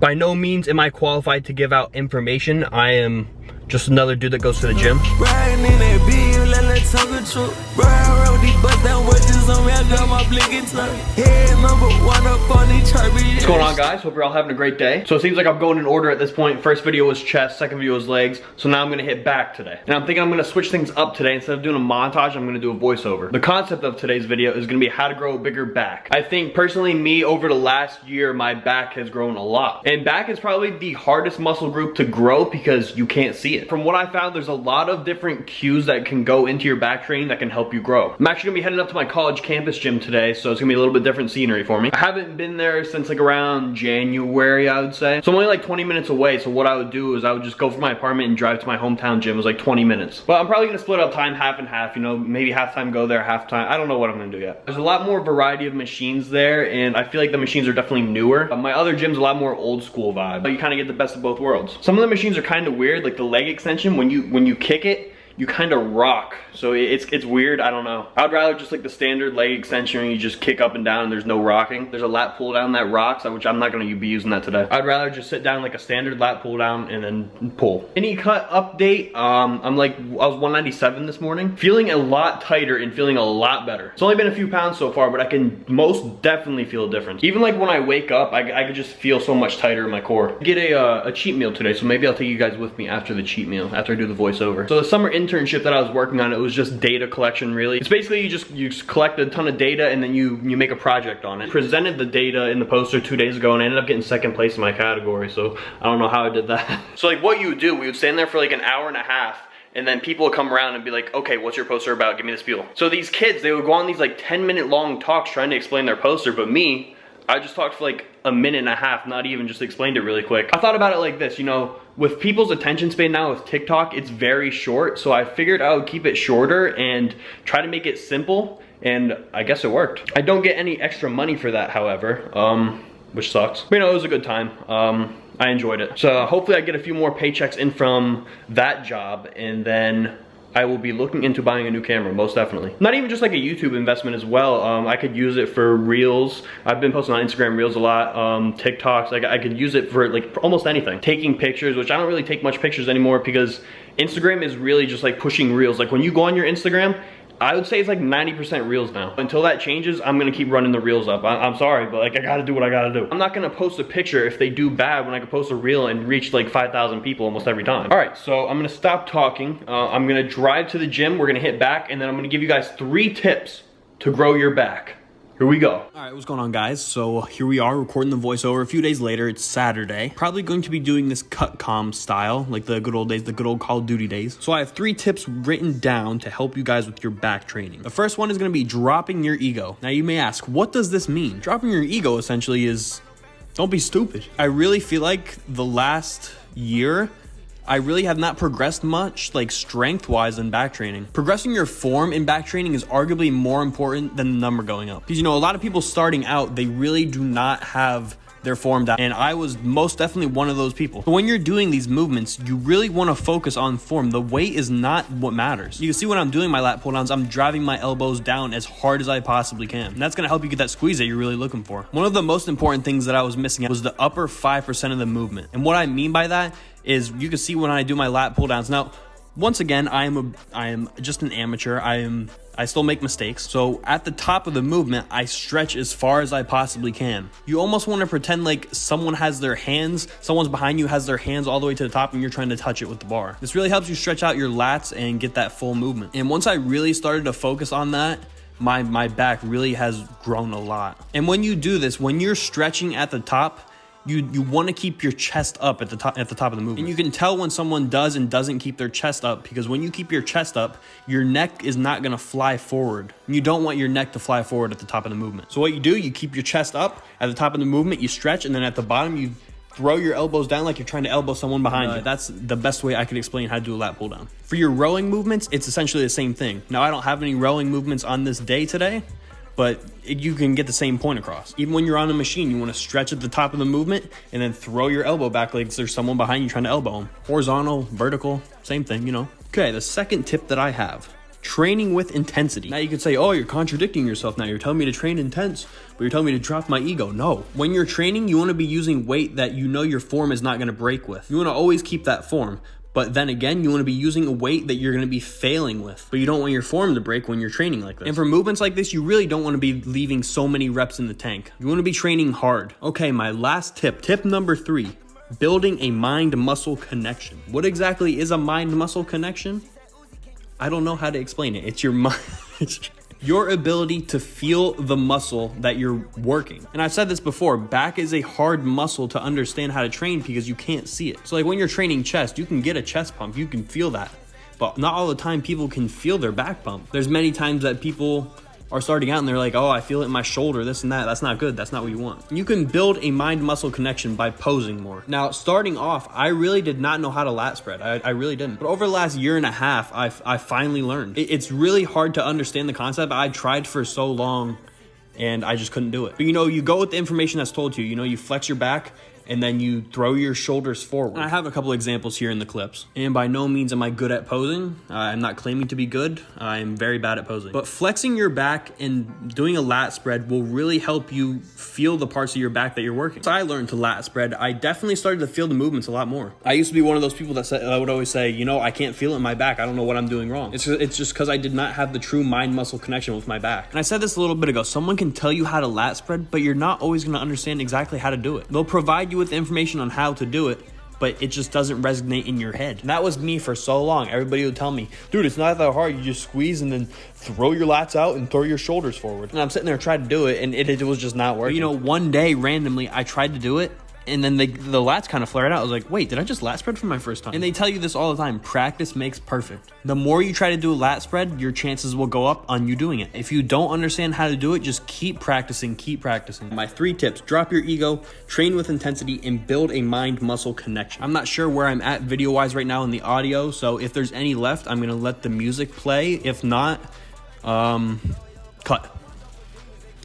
By no means am I qualified to give out information. I am just another dude that goes to the gym. What's going on, guys? Hope you're all having a great day. So it seems like I'm going in order at this point. First video was chest, second video was legs. So now I'm gonna hit back today. And I'm thinking I'm gonna switch things up today. Instead of doing a montage, I'm gonna do a voiceover. The concept of today's video is gonna be how to grow a bigger back. I think personally, me, over the last year, my back has grown a lot. And back is probably the hardest muscle group to grow because you can't see it. From what I found, there's a lot of different cues that can go into your back training that can help you grow. I'm actually gonna be heading up to my college campus gym today, so it's gonna be a little bit different scenery for me. I haven't been there since like around January, I would say. So I'm only like 20 minutes away, so what I would do is I would just go from my apartment and drive to my hometown gym. It was like 20 minutes. But I'm probably gonna split up time half and half, you know, maybe half time go there, half time. I don't know what I'm gonna do yet. There's a lot more variety of machines there, and I feel like the machines are definitely newer. My other gym's a lot more old school vibe. But you kind of get the best of both worlds. Some of the machines are kind of weird, like the leg extension. When you kick it, you kind of rock. So it's weird, I don't know. I'd rather just like the standard leg extension where you just kick up and down and there's no rocking. There's a lat pull down that rocks, which I'm not gonna be using that today. I'd rather just sit down like a standard lat pull down and then pull. Any cut update, I was 197 this morning. Feeling a lot tighter and feeling a lot better. It's only been a few pounds so far, but I can most definitely feel a difference. Even like when I wake up, I could just feel so much tighter in my core. Get a cheat meal today, so maybe I'll take you guys with me after the cheat meal, after I do the voiceover. So the summer internship that I was working on, it was just data collection, really. It's basically you just collect a ton of data and then you make a project on it. Presented the data in the poster 2 days ago and I ended up getting second place in my category, so I don't know how I did that. So like what you would do, we would stand there for like an hour and a half, and then people would come around and be like, okay, what's your poster about? Give me the spiel. So these kids, they would go on these like 10-minute long talks trying to explain their poster, but me, I just talked for like a minute and a half, not even, just explained it really quick. I thought about it like this, you know, with people's attention span now with TikTok, it's very short, so I figured I would keep it shorter and try to make it simple, and I guess it worked. I don't get any extra money for that, however, which sucks. But you know, it was a good time. I enjoyed it. So hopefully I get a few more paychecks in from that job, and then I will be looking into buying a new camera, most definitely. Not even just like a YouTube investment as well. I could use it for Reels. I've been posting on Instagram Reels a lot, TikToks. Like I could use it for like almost anything. Taking pictures, which I don't really take much pictures anymore because Instagram is really just like pushing Reels. Like when you go on your Instagram, I would say it's like 90% Reels now. Until that changes, I'm gonna keep running the Reels up. I'm sorry, but like I gotta do what I gotta do. I'm not gonna post a picture if they do bad when I can post a Reel and reach like 5,000 people almost every time. All right, so I'm gonna stop talking. I'm gonna drive to the gym, we're gonna hit back, and then I'm gonna give you guys 3 tips to grow your back. Here we go. All right, what's going on, guys? So here we are recording the voiceover. A few days later, it's Saturday. Probably going to be doing this cut comm style, like the good old days, the good old Call of Duty days. So I have 3 tips written down to help you guys with your back training. The first one is gonna be dropping your ego. Now you may ask, what does this mean? Dropping your ego essentially is, don't be stupid. I really feel like the last year, I really have not progressed much, like strength-wise in back training. Progressing your form in back training is arguably more important than the number going up. Because you know, a lot of people starting out, they really do not have their form down, and I was most definitely one of those people. But when you're doing these movements, you really want to focus on form. The weight is not what matters. You can see when I'm doing my lat pull downs, I'm driving my elbows down as hard as I possibly can. And that's going to help you get that squeeze that you're really looking for. One of the most important things that I was missing was the upper 5% of the movement. And what I mean by that is you can see when I do my lat pull downs. Now, once again, I am just an amateur. I still make mistakes. So at the top of the movement, I stretch as far as I possibly can. You almost want to pretend like someone's behind you has their hands all the way to the top and you're trying to touch it with the bar. This really helps you stretch out your lats and get that full movement. And once I really started to focus on that, my back really has grown a lot. And when you do this, when you're stretching at the top, you want to keep your chest up at the top of the movement. And you can tell when someone does and doesn't keep their chest up, because when you keep your chest up, your neck is not going to fly forward. You don't want your neck to fly forward at the top of the movement. So what you do, you keep your chest up at the top of the movement, you stretch, and then at the bottom, you throw your elbows down like you're trying to elbow someone behind you. That's the best way I could explain how to do a lat pull down. For your rowing movements, it's essentially the same thing. Now, I don't have any rowing movements on this day today, but you can get the same point across. Even when you're on a machine, you want to stretch at the top of the movement and then throw your elbow back like there's someone behind you trying to elbow them. Horizontal, vertical, same thing, you know. Okay, the second tip that I have training with intensity. Now you could say, oh, you're contradicting yourself now. You're telling me to train intense, but you're telling me to drop my ego. No. When you're training, you want to be using weight that you know your form is not going to break with. You want to always keep that form. But then again, you want to be using a weight that you're going to be failing with. But you don't want your form to break when you're training like this. And for movements like this, you really don't want to be leaving so many reps in the tank. You want to be training hard. Okay, my last tip. Tip number 3. Building a mind-muscle connection. What exactly is a mind-muscle connection? I don't know how to explain it. It's your mind. Your ability to feel the muscle that you're working. And I've said this before, back is a hard muscle to understand how to train because you can't see it. So like when you're training chest, you can get a chest pump, you can feel that. But not all the time people can feel their back pump. There's many times that people are starting out and they're like, oh, I feel it in my shoulder, this and that. That's not good. That's not what you want. You can build a mind-muscle connection by posing more. Now, starting off, I really did not know how to lat spread. I really didn't. But over the last year and a half, I finally learned. It's really hard to understand the concept. I tried for so long and I just couldn't do it. But you know, you go with the information that's told to you. You know, you flex your back and then you throw your shoulders forward. And I have a couple examples here in the clips. And by no means am I good at posing. I'm not claiming to be good. I'm very bad at posing. But flexing your back and doing a lat spread will really help you feel the parts of your back that you're working. So I learned to lat spread. I definitely started to feel the movements a lot more. I used to be one of those people that would always say, you know, I can't feel it in my back. I don't know what I'm doing wrong. It's just because I did not have the true mind-muscle connection with my back. And I said this a little bit ago. Someone can tell you how to lat spread, but you're not always going to understand exactly how to do it. They'll provide you with information on how to do it, but it just doesn't resonate in your head. And that was me for so long. Everybody would tell me, dude, it's not that hard. You just squeeze and then throw your lats out and throw your shoulders forward. And I'm sitting there trying to do it, and it was just not working. But, you know, one day randomly I tried to do it, and then the lats kind of flared out. I was like, wait, did I just lat spread for my first time? And they tell you this all the time, practice makes perfect. The more you try to do a lat spread, your chances will go up on you doing it. If you don't understand how to do it, just keep practicing, keep practicing. My 3 tips: drop your ego, train with intensity, and build a mind-muscle connection. I'm not sure where I'm at video-wise right now in the audio, so if there's any left, I'm gonna let the music play. If not, cut.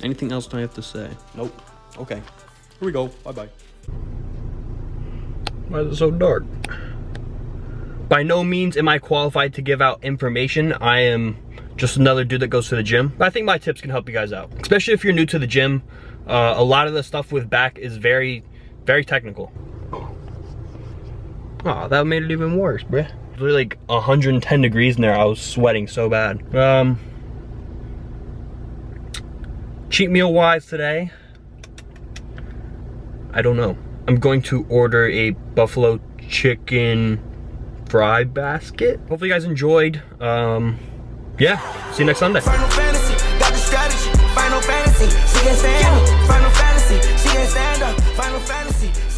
Anything else do I have to say? Nope. Okay. Here we go. Bye-bye. Why is it so dark? By no means am I qualified to give out information. I am just another dude that goes to the gym. But I think my tips can help you guys out. Especially if you're new to the gym. A lot of the stuff with back is very, very technical. Oh, that made it even worse, bruh. It was really like 110 degrees in there. I was sweating so bad. Cheat meal wise today, I don't know. I'm going to order a buffalo chicken fry basket. Hopefully you guys enjoyed. Yeah, see you next Sunday. Final Fantasy, got the strategy. Final Fantasy, she can stand up. Final Fantasy, she can stand up. Final Fantasy.